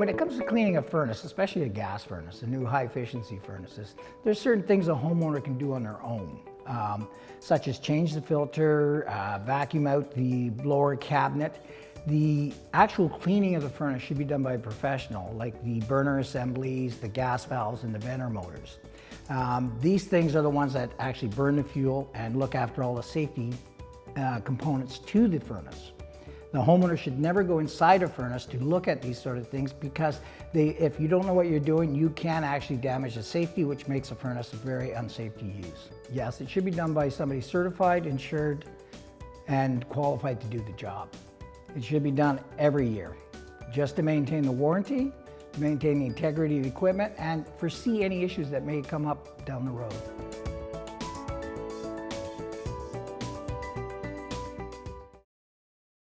When it comes to cleaning a furnace, especially a gas furnace, a new high-efficiency furnaces, there's certain things a homeowner can do on their own, such as change the filter, vacuum out the blower cabinet. The actual cleaning of the furnace should be done by a professional, like the burner assemblies, the gas valves, and the venter motors. These things are the ones that actually burn the fuel and look after all the safety components to the furnace. The homeowner should never go inside a furnace to look at these sort of things because if you don't know what you're doing, you can actually damage the safety, which makes a furnace very unsafe to use. Yes, it should be done by somebody certified, insured, and qualified to do the job. It should be done every year, just to maintain the warranty, to maintain the integrity of the equipment, and foresee any issues that may come up down the road.